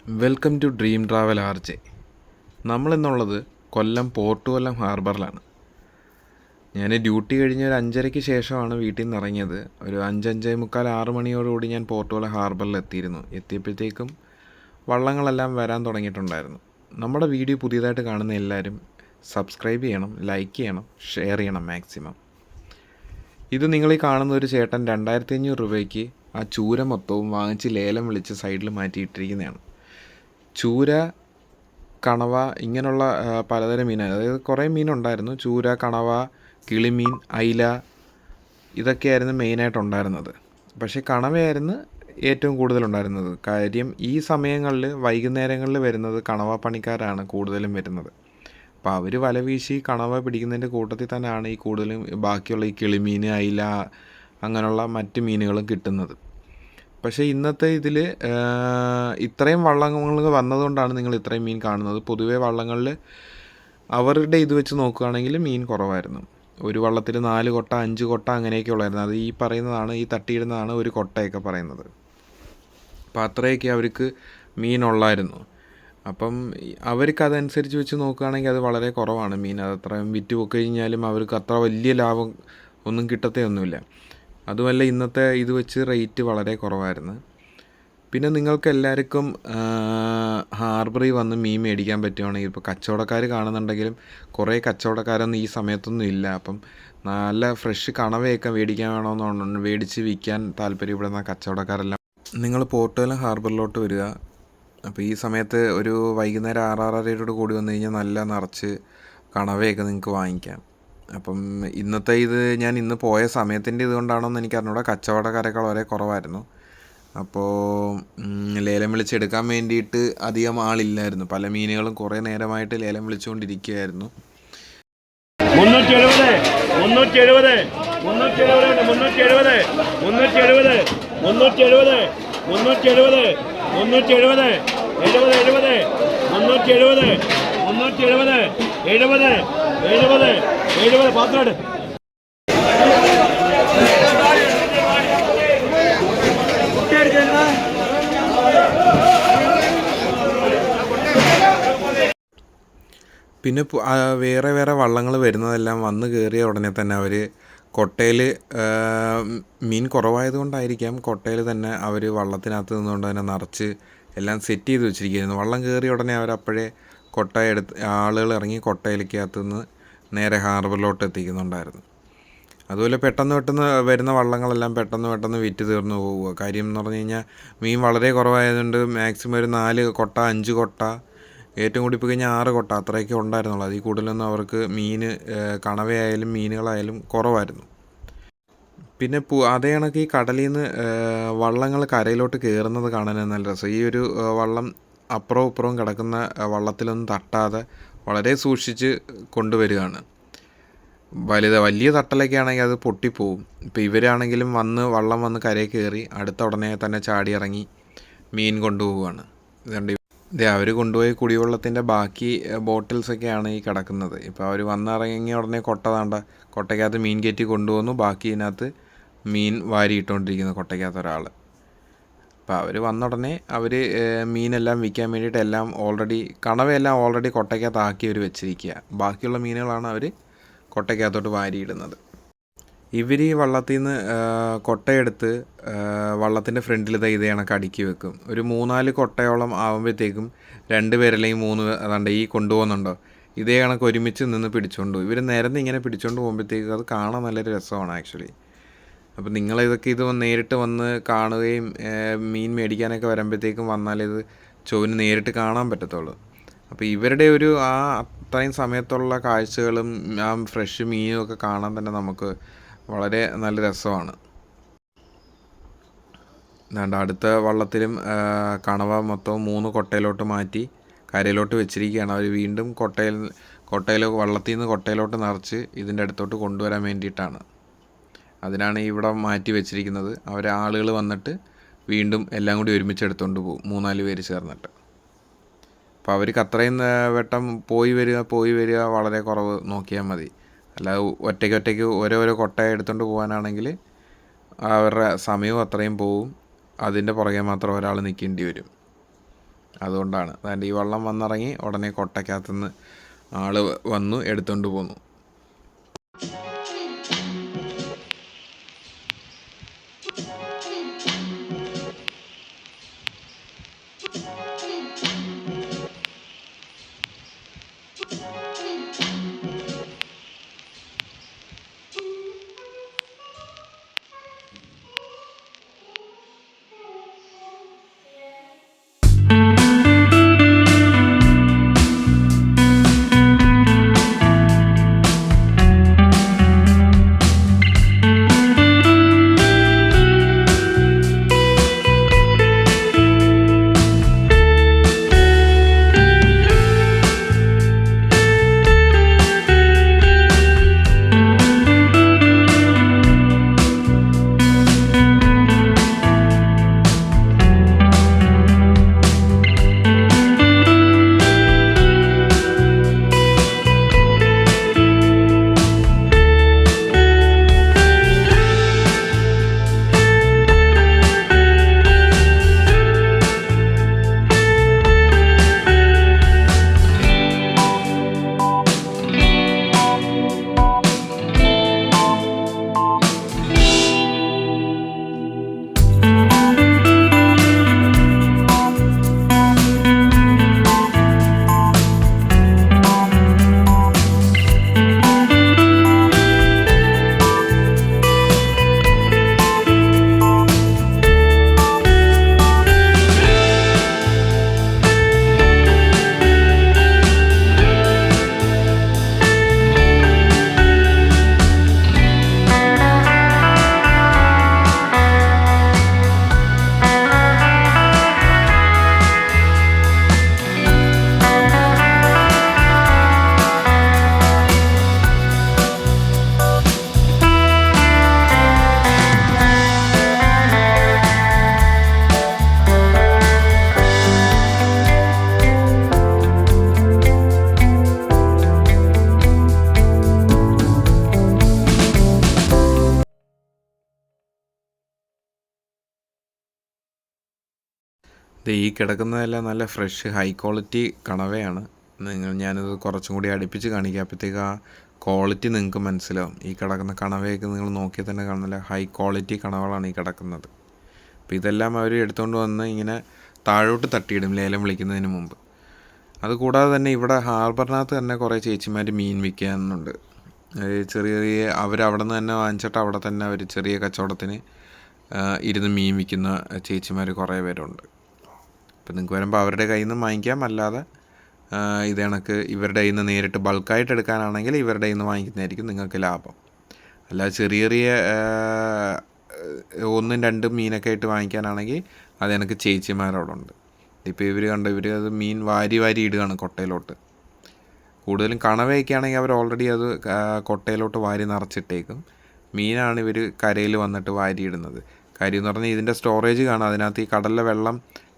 Welcome to dream travel RJ. നമ്മളിന്നുള്ളത് Kollam port Kollam ഹാർബറിലാണ്. ഞാൻ ഡ്യൂട്ടി കഴിഞ്ഞ് ഒരു 5:30-ക്ക് ശേഷമാണ് വീട്ടിൽ നിന്ന് ഇറങ്ങിയത്. ഒരു 5:45 6 മണിയോടുകൂടി ഞാൻ പോർട്ട് കൊല്ലം ഹാർബറിൽ എത്തിയപ്പോഴത്തേക്കും വള്ളങ്ങളെല്ലാം വരാൻ തുടങ്ങിയിട്ടുണ്ടായിരുന്നു. നമ്മുടെ വീഡിയോ പുതിയതായിട്ട് കാണുന്ന എല്ലാവരും സബ്സ്ക്രൈബ് ചെയ്യണം, ലൈക്ക് ചെയ്യണം, ഷെയർ ചെയ്യണം മാക്സിമം. ഇത് നിങ്ങളീ കാണുന്ന ഒരു ചേട്ടൻ 2500 രൂപയ്ക്ക് ആ ചൂര മൊത്തവും വാങ്ങിച്ച് ലേലം വിളിച്ച് സൈഡിൽ മാറ്റിയിട്ടിരിക്കുന്നതാണ്. ചൂര, കണവ ഇങ്ങനെയുള്ള പലതരം മീനാണ്. അതായത് കുറേ മീനുണ്ടായിരുന്നു. ചൂര, കണവ, കിളിമീൻ, അയില ഇതൊക്കെയായിരുന്നു മെയിനായിട്ടുണ്ടായിരുന്നത്. പക്ഷേ കണവയായിരുന്നു ഏറ്റവും കൂടുതലുണ്ടായിരുന്നത്. കാര്യം ഈ സമയങ്ങളിൽ വൈകുന്നേരങ്ങളിൽ വരുന്നത് കണവ പണിക്കാരാണ് കൂടുതലും വരുന്നത്. അപ്പോൾ അവർ വല വീശി കണവ പിടിക്കുന്നതിൻ്റെ കൂട്ടത്തിൽ തന്നെയാണ് ഈ കൂടുതലും ബാക്കിയുള്ള ഈ കിളിമീൻ, അയില അങ്ങനെയുള്ള മറ്റ് മീനുകളും കിട്ടുന്നത്. പക്ഷേ ഇന്നത്തെ ഇതിൽ ഇത്രയും വള്ളങ്ങൾ വന്നതുകൊണ്ടാണ് നിങ്ങൾ ഇത്രയും മീൻ കാണുന്നത്. പൊതുവേ വള്ളങ്ങളിൽ അവരുടെ ഇത് വെച്ച് നോക്കുകയാണെങ്കിൽ മീൻ കുറവായിരുന്നു. ഒരു വള്ളത്തിൽ 4 കൊട്ട 5 കൊട്ട അങ്ങനെയൊക്കെ ഉള്ളായിരുന്നു. അത് ഈ പറയുന്നതാണ്, ഈ തട്ടിയിടുന്നതാണ് ഒരു കൊട്ടയൊക്കെ പറയുന്നത്. അപ്പോൾ അത്രയൊക്കെ അവർക്ക് മീനുള്ളായിരുന്നു. അപ്പം അവർക്ക് അതനുസരിച്ച് വെച്ച് നോക്കുകയാണെങ്കിൽ അത് വളരെ കുറവാണ് മീൻ. അത് അത്രയും വിറ്റ് പോയി കഴിഞ്ഞാലും അവർക്ക് അത്ര വലിയ ലാഭം ഒന്നും കിട്ടത്തേ ഒന്നുമില്ല. അതുമല്ല ഇന്നത്തെ ഇത് വെച്ച് റേറ്റ് വളരെ കുറവായിരുന്നു. പിന്നെ നിങ്ങൾക്ക് എല്ലാവർക്കും ഹാർബറിൽ വന്ന് മീൻ മേടിക്കാൻ പറ്റുവാണെങ്കിൽ, ഇപ്പോൾ കച്ചവടക്കാർ കാണുന്നുണ്ടെങ്കിലും കുറേ കച്ചവടക്കാരൊന്നും ഈ സമയത്തൊന്നും ഇല്ല. അപ്പം നല്ല ഫ്രഷ് കണവയൊക്കെ മേടിക്കാൻ വേണമെന്നുണ്ട് മേടിച്ച് വിൽക്കാൻ താല്പര്യപ്പെടുന്ന കച്ചവടക്കാരെല്ലാം നിങ്ങൾ പോർട്ട് കൊല്ലം ഹാർബറിലോട്ട് വരിക. അപ്പോൾ ഈ സമയത്ത് ഒരു വൈകുന്നേരം 6-6:30 കൂടി വന്നു കഴിഞ്ഞാൽ നല്ല നിറച്ച് കണവയൊക്കെ നിങ്ങൾക്ക് വാങ്ങിക്കാം. അപ്പം ഇന്നത്തെ ഇത് ഞാൻ ഇന്ന് പോയ സമയത്തിൻ്റെ ഇതുകൊണ്ടാണോന്ന് എനിക്ക് അറിഞ്ഞൂടാ, കച്ചവടക്കാരൊക്കെ വളരെ കുറവായിരുന്നു. അപ്പോൾ ലേലം വിളിച്ചെടുക്കാൻ വേണ്ടിയിട്ട് അധികം ആളില്ലായിരുന്നു. പല മീനുകളും കുറേ നേരമായിട്ട് ലേലം വിളിച്ചുകൊണ്ടിരിക്കുകയായിരുന്നു. 370 370 370 370 370 370 370 370 70 370 370 70 70 70 പാത്രമാണ്. പിന്നെ വേറെ വേറെ വള്ളങ്ങൾ വരുന്നതെല്ലാം വന്ന് കയറിയ ഉടനെ തന്നെ അവർ കൊട്ടയിൽ മീൻ കുറവായതുകൊണ്ടായിരിക്കാം കൊട്ടയിൽ തന്നെ അവർ വള്ളത്തിനകത്ത് നിന്നുകൊണ്ട് തന്നെ നിറച്ച് എല്ലാം സെറ്റ് ചെയ്ത് വെച്ചിരിക്കുകയായിരുന്നു. വള്ളം കയറിയ ഉടനെ അവരപ്പോഴേ കൊട്ട എടുത്ത് ആളുകൾ ഇറങ്ങി കൊട്ടയിലേക്കകത്ത് നിന്ന് നേരെ ഹാർബറിലോട്ട് എത്തിക്കുന്നുണ്ടായിരുന്നു. അതുപോലെ പെട്ടെന്ന് വരുന്ന വള്ളങ്ങളെല്ലാം പെട്ടെന്ന് വിറ്റ് തീർന്നു പോവുക. കാര്യം എന്ന് പറഞ്ഞു കഴിഞ്ഞാൽ മീൻ വളരെ കുറവായതുകൊണ്ട് മാക്സിമം ഒരു 4 കൊട്ട 5 കൊട്ട, ഏറ്റവും കൂടി പോയി കഴിഞ്ഞാൽ 6 കൊട്ട അത്രയൊക്കെ ഉണ്ടായിരുന്നുള്ളൂ. അതിൽ കൂടുതലൊന്നും അവർക്ക് മീൻ കണവയായാലും മീനുകളായാലും കുറവായിരുന്നു. പിന്നെ അതേ കണക്ക് ഈ കടലിൽ നിന്ന് വള്ളങ്ങൾ കരയിലോട്ട് കയറുന്നത് കാണാൻ നല്ല രസം. ഈ ഒരു വള്ളം അപ്പുറവും ഇപ്പുറവും കിടക്കുന്ന വള്ളത്തിലൊന്നും തട്ടാതെ വളരെ സൂക്ഷിച്ച് കൊണ്ടുവരികയാണ്. വലിയ തട്ടലൊക്കെ ആണെങ്കിൽ അത് പൊട്ടിപ്പോവും. ഇപ്പോൾ ഇവരാണെങ്കിലും വള്ളം വന്ന് കരയിൽ കയറി അടുത്ത ഉടനെ തന്നെ ചാടി ഇറങ്ങി മീൻ കൊണ്ടുപോവുകയാണ്. ഇതുകൊണ്ട് അവർ കൊണ്ടുപോയി കുടിവെള്ളത്തിൻ്റെ ബാക്കി ബോട്ടിൽസൊക്കെയാണ് ഈ കിടക്കുന്നത്. ഇപ്പോൾ അവർ വന്നിറങ്ങിയ ഉടനെ കൊട്ടയ്ക്കകത്ത് മീൻ കയറ്റി കൊണ്ടുപോകുന്നു. ബാക്കി ഇതിനകത്ത് മീൻ വാരിയിട്ടുകൊണ്ടിരിക്കുന്നു കൊട്ടയ്ക്കകത്ത് ഒരാൾ. അപ്പോൾ അവർ വന്ന ഉടനെ അവർ മീനെല്ലാം വിൽക്കാൻ വേണ്ടിയിട്ട് എല്ലാം കണവയെല്ലാം ഓൾറെഡി കൊട്ടയ്ക്കകത്താക്കി അവർ വെച്ചിരിക്കുക. ബാക്കിയുള്ള മീനുകളാണ് അവർ കൊട്ടയ്ക്കകത്തോട്ട് വാരിയിടുന്നത്. ഇവർ ഈ വള്ളത്തിൽ നിന്ന് കൊട്ടയെടുത്ത് വള്ളത്തിൻ്റെ ഫ്രണ്ടിൽ ഇതേ കണക്ക് അടുക്കി വെക്കും. ഒരു 3-4 കൊട്ടയോളം ആകുമ്പോഴത്തേക്കും 2 പേർ അല്ലെങ്കിൽ 3 അതാണ്ട് ഈ കൊണ്ടുപോകുന്നുണ്ടോ ഇതേ കണക്ക് ഒരുമിച്ച് നിന്ന് പിടിച്ചുകൊണ്ട് ഇവർ നിരന്ന് ഇങ്ങനെ പിടിച്ചുകൊണ്ട് പോകുമ്പോഴത്തേക്കും അത് കാണാൻ നല്ലൊരു രസമാണ് ആക്ച്വലി. അപ്പോൾ ഇത് നേരിട്ട് വന്ന് കാണുകയും മീൻ മേടിക്കാനൊക്കെ വരുമ്പോഴത്തേക്കും വന്നാലേ ഇത് ചൊവ്വിന് നേരിട്ട് കാണാൻ പറ്റത്തുള്ളൂ. അപ്പോൾ ഇവരുടെ ഒരു അത്രയും സമയത്തുള്ള കാഴ്ചകളും ആ ഫ്രഷ് മീനും ഒക്കെ കാണാൻ തന്നെ നമുക്ക് വളരെ നല്ല രസമാണ്. അടുത്ത വള്ളത്തിലും കണവ മൊത്തം 3 കൊട്ടയിലോട്ട് മാറ്റി കരയിലോട്ട് വെച്ചിരിക്കുകയാണ്. അവർ വീണ്ടും വള്ളത്തിൽ നിന്ന് കൊട്ടയിലോട്ട് നിറച്ച് ഇതിൻ്റെ അടുത്തോട്ട് കൊണ്ടുവരാൻ വേണ്ടിയിട്ടാണ്. അതിനാണ് ഇവിടെ മാറ്റി വെച്ചിരിക്കുന്നത്. ആളുകൾ വന്നിട്ട് വീണ്ടും എല്ലാം കൂടി ഒരുമിച്ച് എടുത്തുകൊണ്ട് പോകും, 3-4 പേര് ചേർന്നിട്ട്. അപ്പോൾ അവർക്ക് അത്രയും വട്ടം പോയി വരിക വളരെ കുറവ് നോക്കിയാൽ മതി. അല്ലാതെ ഒറ്റയ്ക്ക് ഓരോരോ കൊട്ട എടുത്തുകൊണ്ട് പോകാനാണെങ്കിൽ അവരുടെ സമയവും അത്രയും പോവും. അതിൻ്റെ പുറകെ മാത്രം ഒരാൾ നിൽക്കേണ്ടി വരും. അതുകൊണ്ടാണ്. അതായത് ഈ വള്ളം വന്നിറങ്ങി ഉടനെ കൊട്ടയ്ക്കകത്തുനിന്ന് ആൾ വന്നു എടുത്തുകൊണ്ട് പോന്നു. ഈ കിടക്കുന്നതെല്ലാം നല്ല ഫ്രഷ് ഹൈ ക്വാളിറ്റി കണവയാണ്. ഞാനിത് കുറച്ചും കൂടി അടുപ്പിച്ച് കാണിക്കാം, അപ്പോഴത്തേക്ക് ആ ക്വാളിറ്റി നിങ്ങൾക്ക് മനസ്സിലാവും. ഈ കിടക്കുന്ന കണവയൊക്കെ നിങ്ങൾ നോക്കിയാൽ തന്നെ കാണുന്നില്ല, ഹൈ ക്വാളിറ്റി കണവകളാണ് ഈ കിടക്കുന്നത്. അപ്പോൾ ഇതെല്ലാം അവർ എടുത്തുകൊണ്ട് വന്ന് ഇങ്ങനെ താഴോട്ട് തട്ടിയിടും ലേലം വിളിക്കുന്നതിന് മുമ്പ്. അതുകൂടാതെ തന്നെ ഇവിടെ ഹാർബറിനകത്ത് തന്നെ കുറേ ചേച്ചിമാർ മീൻ വിൽക്കാനുണ്ട്. ചെറിയ ചെറിയ അവരവിടെ നിന്ന് തന്നെ വാങ്ങിച്ചിട്ട് അവിടെ തന്നെ അവർ ചെറിയ കച്ചവടത്തിന് ഇരുന്ന് മീൻ വിൽക്കുന്ന ചേച്ചിമാർ കുറേ പേരുണ്ട്. അപ്പോൾ നിങ്ങൾക്ക് വരുമ്പോൾ അവരുടെ കയ്യിൽ നിന്ന് വാങ്ങിക്കാം, അല്ലാതെ ഇത് കണക്ക് ഇവരുടെ കയ്യിൽ നിന്ന് നേരിട്ട് ബൾക്കായിട്ട് എടുക്കാനാണെങ്കിൽ ഇവരുടെ കയ്യിൽ നിന്ന് വാങ്ങിക്കുന്നതായിരിക്കും നിങ്ങൾക്ക് ലാഭം. അല്ലാതെ ചെറിയ ചെറിയ 1-2 മീനൊക്കെ ആയിട്ട് വാങ്ങിക്കാനാണെങ്കിൽ അത് എനിക്ക് ചേച്ചിമാരവിടെ ഉണ്ട്. ഇപ്പോൾ ഇവർ അത് മീൻ വാരി ഇടുകയാണ് കൊട്ടയിലോട്ട്. കൂടുതലും കണവയൊക്കെ ആണെങ്കിൽ അവർ ഓൾറെഡി അത് കൊട്ടയിലോട്ട് വാരി നിറച്ചിട്ടേക്കും. മീനാണ് ഇവർ കരയിൽ വന്നിട്ട് വാരിയിടുന്നത്. കാര്യം എന്ന് പറഞ്ഞാൽ ഇതിൻ്റെ സ്റ്റോറേജ് കാണാം, അതിനകത്ത് ഈ കടലിലെ വെള്ളം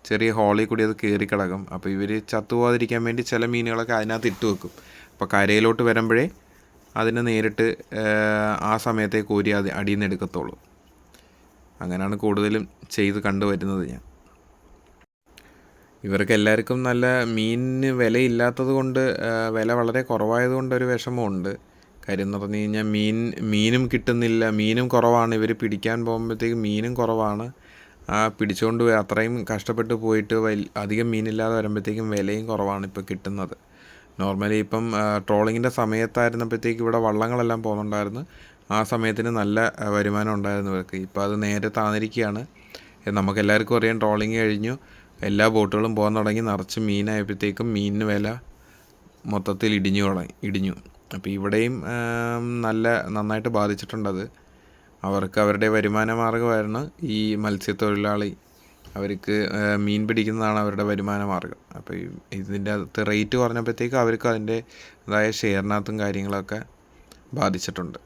ചെറിയ ഹോളിൽ കൂടി അത് കയറി കിടക്കും. അപ്പോൾ ഇവർ ചത്തുപോകാതിരിക്കാൻ വേണ്ടി ചില മീനുകളൊക്കെ അതിനകത്ത് ഇട്ട് വെക്കും. അപ്പോൾ കരയിലോട്ട് വരുമ്പോഴേ അതിനെ നേരിട്ട് ആ സമയത്തേക്ക് കോരി അടിയിൽ നിന്ന് എടുക്കത്തുള്ളൂ. അങ്ങനെയാണ് കൂടുതലും ചെയ്ത് കണ്ടുവരുന്നത് ഞാൻ. ഇവർക്ക് എല്ലാവർക്കും നല്ല മീനിന് വിലയില്ലാത്തത് കൊണ്ട്, വില വളരെ കുറവായതുകൊണ്ട് ഒരു വിഷമമുണ്ട്. കാര്യം എന്ന് പറഞ്ഞു കഴിഞ്ഞാൽ മീനും കിട്ടുന്നില്ല, മീനും കുറവാണ്. ഇവർ പിടിക്കാൻ പോകുമ്പോഴത്തേക്ക് മീനും കുറവാണ്. പിടിച്ചുകൊണ്ട് പോയി അത്രയും കഷ്ടപ്പെട്ട് പോയിട്ട് അധികം മീനില്ലാതെ വരുമ്പോഴത്തേക്കും വിലയും കുറവാണ് ഇപ്പോൾ കിട്ടുന്നത്. നോർമലി ഇപ്പം ട്രോളിങ്ങിൻ്റെ സമയത്തായിരുന്നപ്പോഴത്തേക്ക് ഇവിടെ വള്ളങ്ങളെല്ലാം പോകുന്നുണ്ടായിരുന്നു. ആ സമയത്തിന് നല്ല വരുമാനം ഉണ്ടായിരുന്നു ഇവർക്ക്. ഇപ്പോൾ അത് നേരെ താന്നിരിക്കുകയാണ്. നമുക്കെല്ലാവർക്കും അറിയാം, ട്രോളിങ് കഴിഞ്ഞു, എല്ലാ ബോട്ടുകളും പോകാൻ തുടങ്ങി, നിറച്ച് മീനായപ്പോഴത്തേക്കും മീനിന് വില മൊത്തത്തിൽ ഇടിഞ്ഞു. അപ്പോൾ ഇവിടെയും നന്നായിട്ട് ബാധിച്ചിട്ടുണ്ടത്. അവർക്ക് അവരുടെ വരുമാന മാർഗ്ഗമായിരുന്നു ഈ മത്സ്യത്തൊഴിലാളി. അവർക്ക് മീൻ പിടിക്കുന്നതാണ് അവരുടെ വരുമാന മാർഗ്ഗം. അപ്പോൾ ഇതിൻ്റെ അകത്ത് റേറ്റ് കുറഞ്ഞപ്പോഴത്തേക്കും അവർക്ക് അതിൻ്റെതായ ഷെയറിനകത്തും കാര്യങ്ങളൊക്കെ ബാധിച്ചിട്ടുണ്ട്.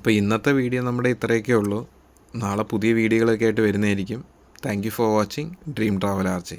അപ്പോൾ ഇന്നത്തെ വീഡിയോ നമ്മുടെ ഇത്രയൊക്കെ ഉള്ളൂ. നാളെ പുതിയ വീഡിയോകളൊക്കെ ആയിട്ട് വരുന്നതായിരിക്കും. Thank you for watching dream travel RJ.